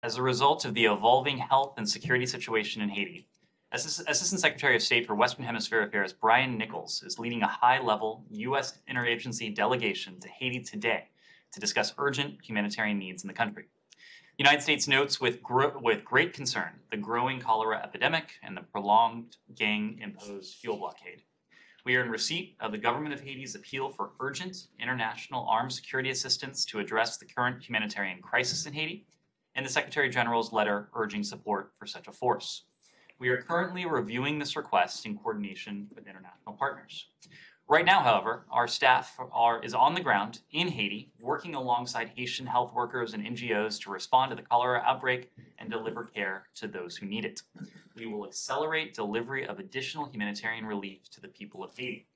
As a result of the evolving health and security situation in Haiti, Assistant Secretary of State for Western Hemisphere Affairs Brian Nichols is leading a high-level U.S. interagency delegation to Haiti today to discuss urgent humanitarian needs in the country. The United States notes with great concern the growing cholera epidemic and the prolonged gang-imposed fuel blockade. We are in receipt of the government of Haiti's appeal for urgent international armed security assistance to address the current humanitarian crisis in Haiti, and the Secretary General's letter urging support for such a force. We are currently reviewing this request in coordination with international partners. Right now, however, our staff is on the ground in Haiti, working alongside Haitian health workers and NGOs to respond to the cholera outbreak and deliver care to those who need it. We will accelerate delivery of additional humanitarian relief to the people of Haiti.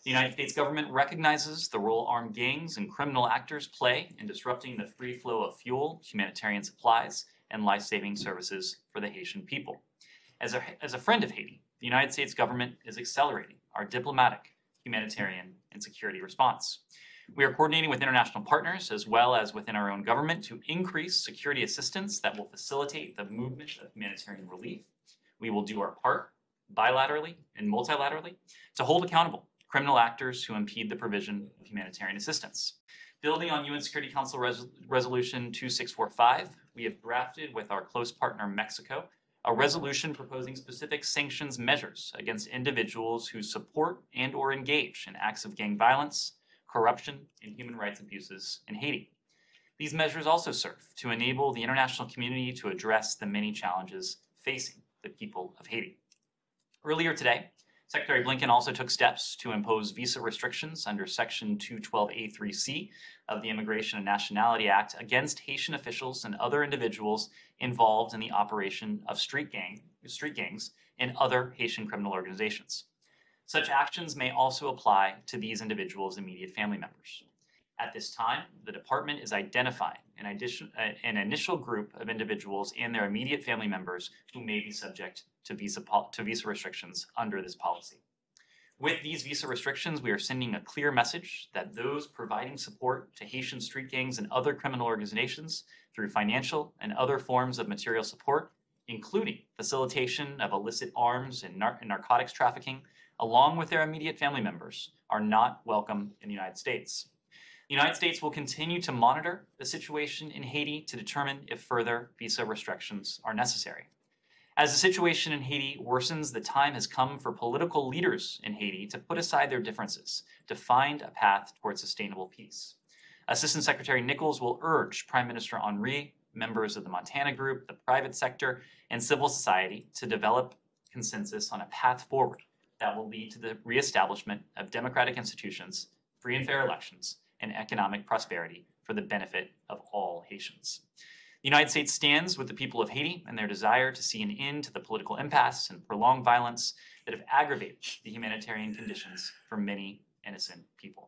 The United States government recognizes the role armed gangs and criminal actors play in disrupting the free flow of fuel, humanitarian supplies, and life-saving services for the Haitian people. As a friend of Haiti, the United States government is accelerating our diplomatic, humanitarian, and security response. We are coordinating with international partners as well as within our own government to increase security assistance that will facilitate the movement of humanitarian relief. We will do our part, bilaterally and multilaterally, to hold accountable criminal actors who impede the provision of humanitarian assistance. Building on UN Security Council Resolution 2645, we have drafted with our close partner Mexico a resolution proposing specific sanctions measures against individuals who support and or engage in acts of gang violence, corruption, and human rights abuses in Haiti. These measures also serve to enable the international community to address the many challenges facing the people of Haiti. Earlier today, Secretary Blinken also took steps to impose visa restrictions under Section 212A3C of the Immigration and Nationality Act against Haitian officials and other individuals involved in the operation of street gangs and other Haitian criminal organizations. Such actions may also apply to these individuals' immediate family members. At this time, the department is identifying an initial group of individuals and their immediate family members who may be subject to visa restrictions under this policy. With these visa restrictions, we are sending a clear message that those providing support to Haitian street gangs and other criminal organizations through financial and other forms of material support, including facilitation of illicit arms and narcotics trafficking, along with their immediate family members, are not welcome in the United States. The United States will continue to monitor the situation in Haiti to determine if further visa restrictions are necessary. As the situation in Haiti worsens, the time has come for political leaders in Haiti to put aside their differences to find a path towards sustainable peace. Assistant Secretary Nichols will urge Prime Minister Henry, members of the Montana Group, the private sector, and civil society to develop consensus on a path forward that will lead to the reestablishment of democratic institutions, free and fair elections, and economic prosperity for the benefit of all Haitians. The United States stands with the people of Haiti and their desire to see an end to the political impasse and prolonged violence that have aggravated the humanitarian conditions for many innocent people.